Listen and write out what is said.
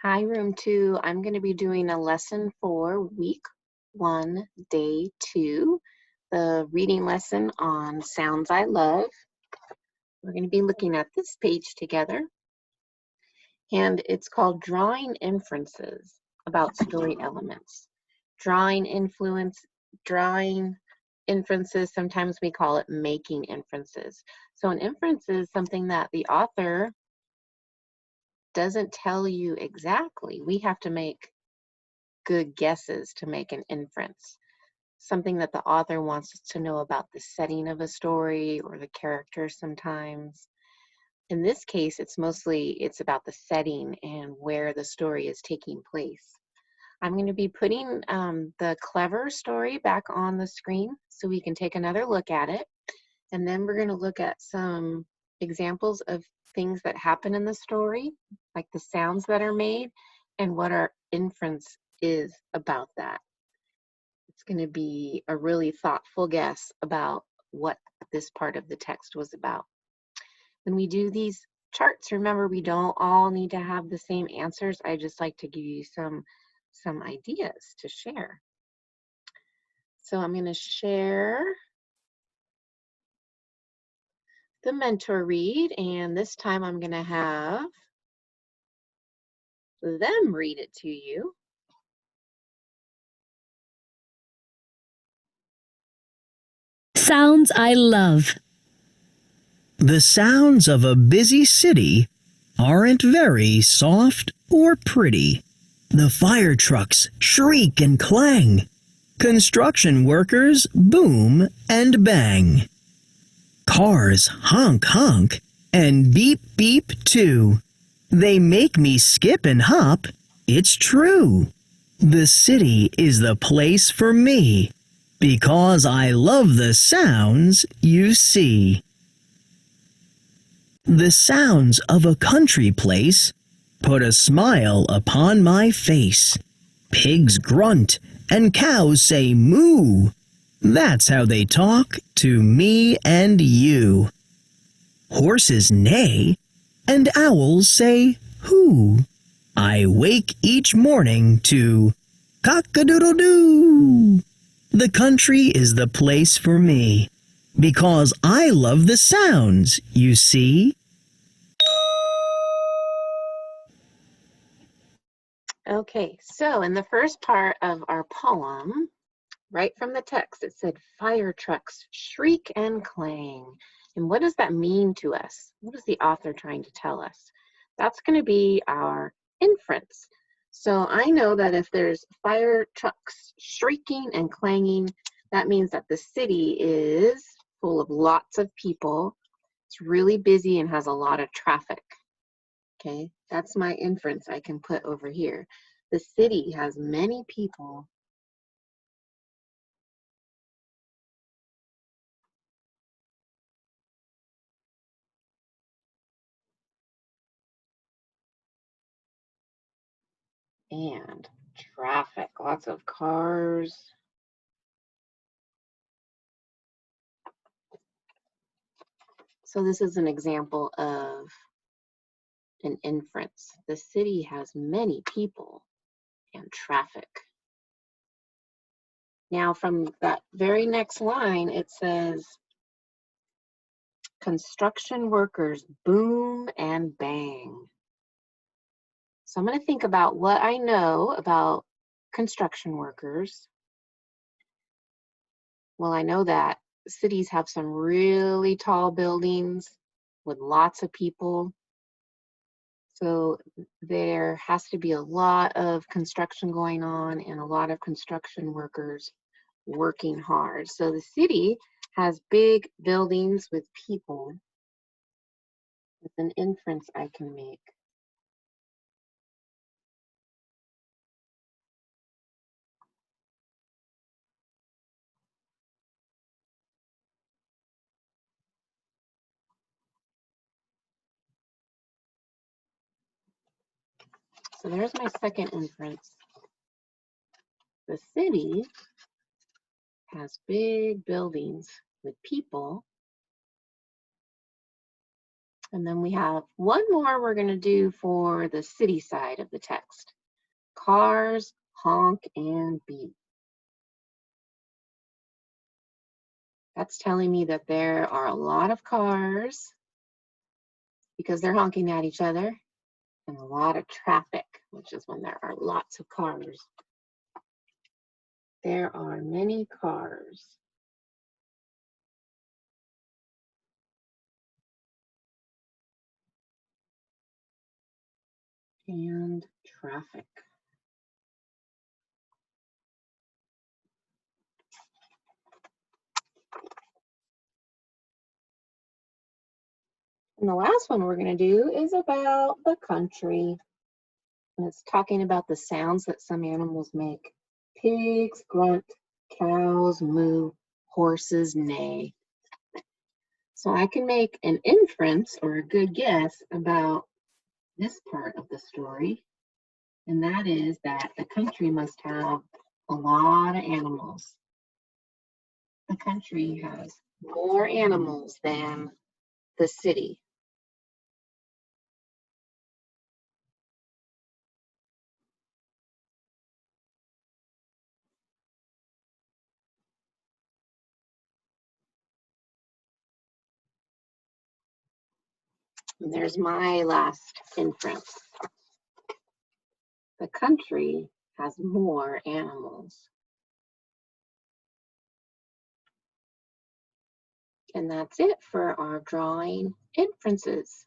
Hi, room two. I'm going to be doing a lesson for week 1, day 2, the reading lesson on sounds I love. We're going to be looking at this page together, and it's called Drawing Inferences about story elements. Drawing inferences, sometimes we call it making inferences. So an inference is something that the author doesn't tell you exactly. We have to make good guesses to make an inference, something that the author wants us to know about the setting of a story or the characters sometimes. In this case, it's about the setting and where the story is taking place. I'm going to be putting the clever story back on the screen so we can take another look at it. And then we're going to look at some examples of things that happen in the story, like the sounds that are made and what our inference is about that. It's going to be a really thoughtful guess about what this part of the text was about. When we do these charts, remember, we don't all need to have the same answers. I just like to give you some ideas to share. So I'm going to share the mentor read, and this time I'm going to have them read it to you. Sounds I love. The sounds of a busy city aren't very soft or pretty. The fire trucks shriek and clang. Construction workers boom and bang. Cars honk honk and beep beep too. They make me skip and hop, it's true. The city is the place for me because I love the sounds you see. The sounds of a country place put a smile upon my face. Pigs grunt and cows say moo. That's how they talk to me and you. Horses neigh and owls say hoo. I wake each morning to cock-a-doodle-doo. The country is the place for me because I love the sounds, you see. Okay, so in the first part of our poem, right from the text, it said fire trucks shriek and clang. And what does that mean to us? What is the author trying to tell us? That's going to be our inference. So I know that if there's fire trucks shrieking and clanging, that means that the city is full of lots of people. It's really busy and has a lot of traffic. Okay, that's my inference I can put over here. The city has many people. And traffic, lots of cars. So this is an example of an inference. The city has many people and traffic. Now from that very next line, it says, construction workers boom and bang. So I'm going to think about what I know about construction workers. Well, I know that cities have some really tall buildings with lots of people. So there has to be a lot of construction going on and a lot of construction workers working hard. So the city has big buildings with people. It's an inference I can make. So there's my second inference. The city has big buildings with people And then we have one more we're going to do for the city side of the text. Cars honk and beep. That's telling me that there are a lot of cars because they're honking at each other, and a lot of traffic, which is when there are lots of cars. There are many cars. And traffic. And the last one we're going to do is about the country. And it's talking about the sounds that some animals make. Pigs grunt, cows moo, horses neigh. So I can make an inference or a good guess about this part of the story, and that is that the country must have a lot of animals. The country has more animals than the city. And there's my last inference. The country has more animals. And that's it for our drawing inferences.